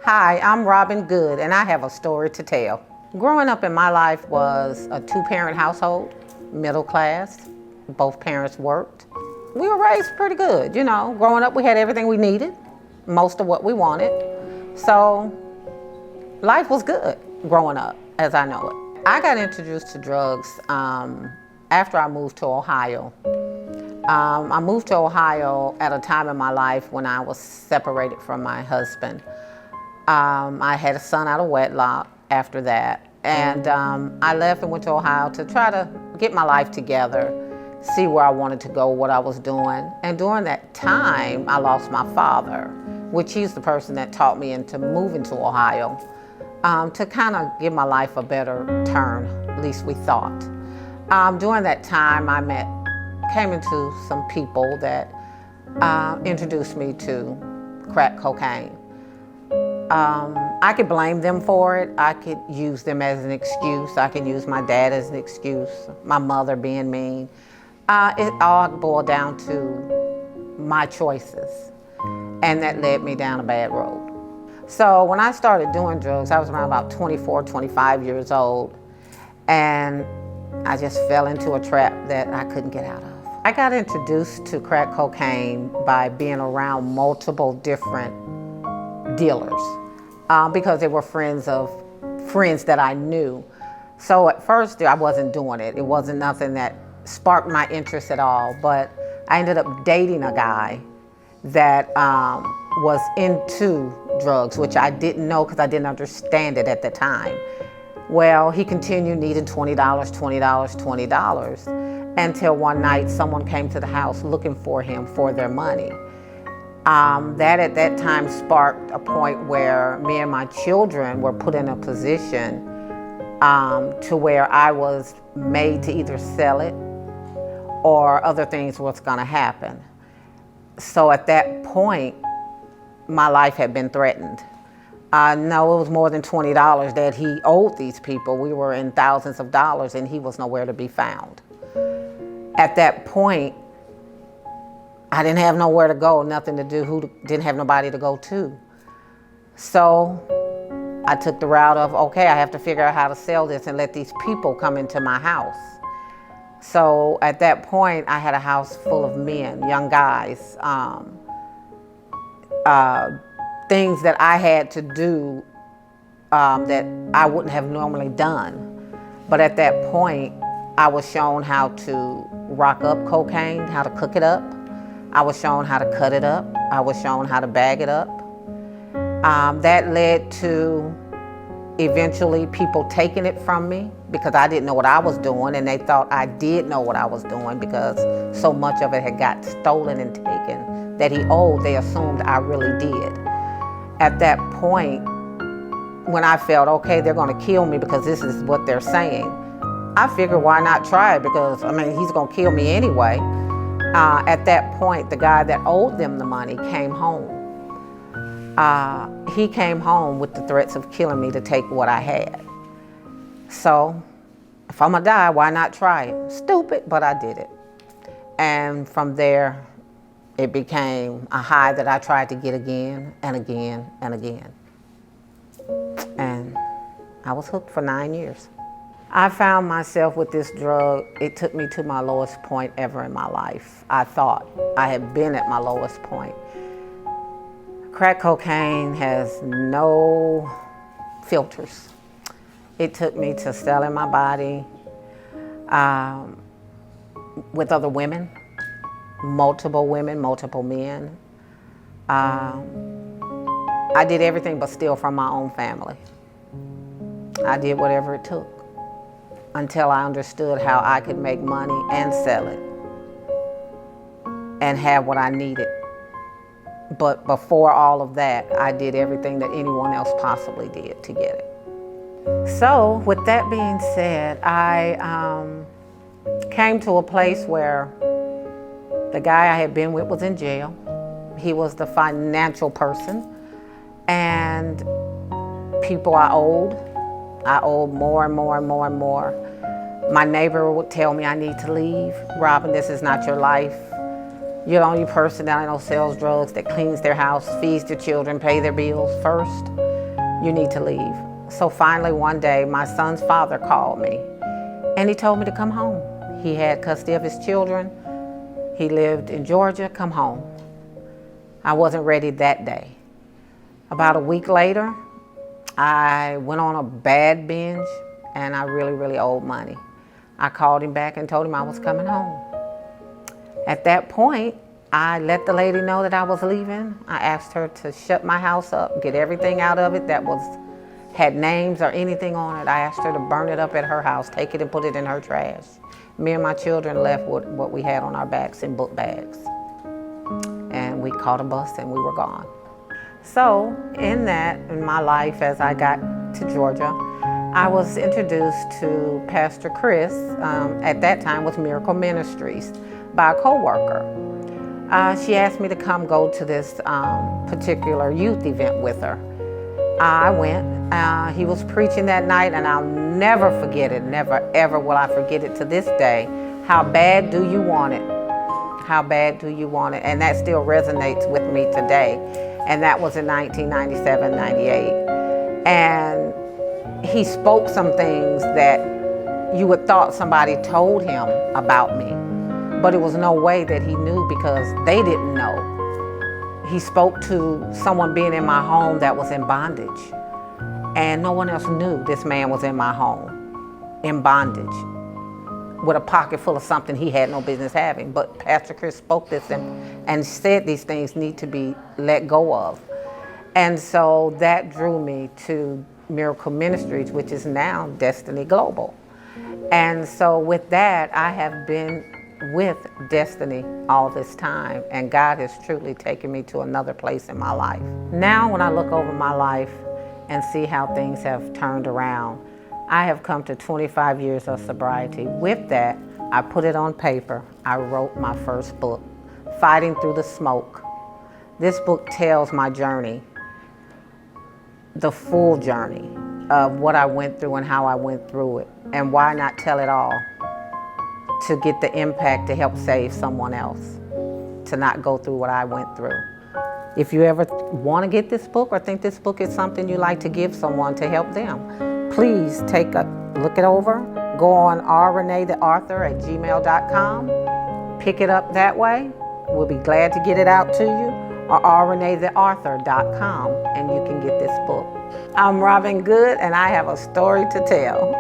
Hi, I'm Robin Good, and I have a story to tell. Growing up in my life was a two-parent household, middle class. Both parents worked. We were raised pretty good, you know. Growing up, we had everything we needed, most of what we wanted. So life was good growing up, as I know it. I got introduced to drugs after I moved to Ohio. I moved to Ohio at a time in my life when I was separated from my husband. I had a son out of wedlock after that. And I left and went to Ohio to try to get my life together, see where I wanted to go, what I was doing. And during that time, I lost my father, which he's the person that taught me into moving to Ohio, to kind of give my life a better turn, at least we thought. During that time, came into some people that introduced me to crack cocaine. I could blame them for it. I could use them as an excuse. I can use my dad as an excuse, my mother being mean. It all boiled down to my choices, and that led me down a bad road. So when I started doing drugs, I was around about 24, 25 years old, and I just fell into a trap that I couldn't get out of. I got introduced to crack cocaine by being around multiple different dealers because they were friends that I knew. So at first I wasn't doing it. It wasn't nothing that sparked my interest at all, but I ended up dating a guy that was into drugs, which I didn't know because I didn't understand it at the time. Well, he continued needing $20, $20, until one night someone came to the house looking for him for their money. That at that time sparked a point where me and my children were put in a position to where I was made to either sell it or other things was gonna happen. So at that point, my life had been threatened. I know it was more than $20 that he owed these people. We were in thousands of dollars and he was nowhere to be found. At that point, I didn't have nowhere to go, nothing to do, didn't have nobody to go to. So I took the route of, okay, I have to figure out how to sell this and let these people come into my house. So at that point, I had a house full of men, young guys, things that I had to do that I wouldn't have normally done. But at that point, I was shown how to rock up cocaine, how to cook it up. I was shown how to cut it up. I was shown how to bag it up. That led to eventually people taking it from me because I didn't know what I was doing, and they thought I did know what I was doing because so much of it had got stolen and taken that he owed. They assumed I really did. At that point, when I felt, okay, they're gonna kill me because this is what they're saying, I figured why not try it because, I mean, he's gonna kill me anyway. At that point, the guy that owed them the money came home. He came home with the threats of killing me to take what I had. So, if I'm gonna die, why not try it? Stupid, but I did it. And from there, it became a high that I tried to get again and again and again. And I was hooked for 9 years. I found myself with this drug. It took me to my lowest point ever in my life. I thought I had been at my lowest point. Crack cocaine has no filters. It took me to selling my body with other women, multiple men. I did everything but steal from my own family. I did whatever it took until I understood how I could make money and sell it and have what I needed. But before all of that, I did everything that anyone else possibly did to get it. So with that being said, I came to a place where the guy I had been with was in jail. He was the financial person, and people I owed more and more and more and more. My neighbor would tell me I need to leave. Robin, this is not your life. You're the only person that I know sells drugs, that cleans their house, feeds their children, pay their bills first. you need to leave. So finally one day, my son's father called me and he told me to come home. He had custody of his children. He lived in Georgia, come home. I wasn't ready that day. About a week later, I went on a bad binge and I really owed money. I called him back and told him I was coming home. At that point, I let the lady know that I was leaving. I asked her to shut my house up, get everything out of it that had names or anything on it. I asked her to burn it up at her house, take it and put it in her trash. Me and my children left with what we had on our backs in book bags. And we caught a bus and we were gone. So in my life, as I got to Georgia, I was introduced to Pastor Chris, at that time with Miracle Ministries, by a coworker. She asked me to come go to this particular youth event with her. I went. He was preaching that night, and I'll never forget it. Never, ever will I forget it to this day. How bad do you want it? How bad do you want it? And that still resonates with me today. And that was in 1997, 98. And he spoke some things that you would thought somebody told him about me. But it was no way that he knew because they didn't know. He spoke to someone being in my home that was in bondage. And no one else knew this man was in my home, in bondage, with a pocket full of something he had no business having. But Pastor Chris spoke this and said these things need to be let go of. And so that drew me to Miracle Ministries, which is now Destiny Global. And so with that, I have been with Destiny all this time, and God has truly taken me to another place in my life. Now when I look over my life and see how things have turned around, I have come to 25 years of sobriety. With that, I put it on paper. I wrote my first book, Fighting Through the Smoke. This book tells my journey, the full journey of what I went through and how I went through it, and why not tell it all? To get the impact to help save someone else, to not go through what I went through. If you ever want to get this book or think this book is something you like to give someone to help them, please look it over. Go on rrenetheauthor@gmail.com. Pick it up that way. We'll be glad to get it out to you. Or rrenetheauthor.com, and you can get this book. I'm Robin Good, and I have a story to tell.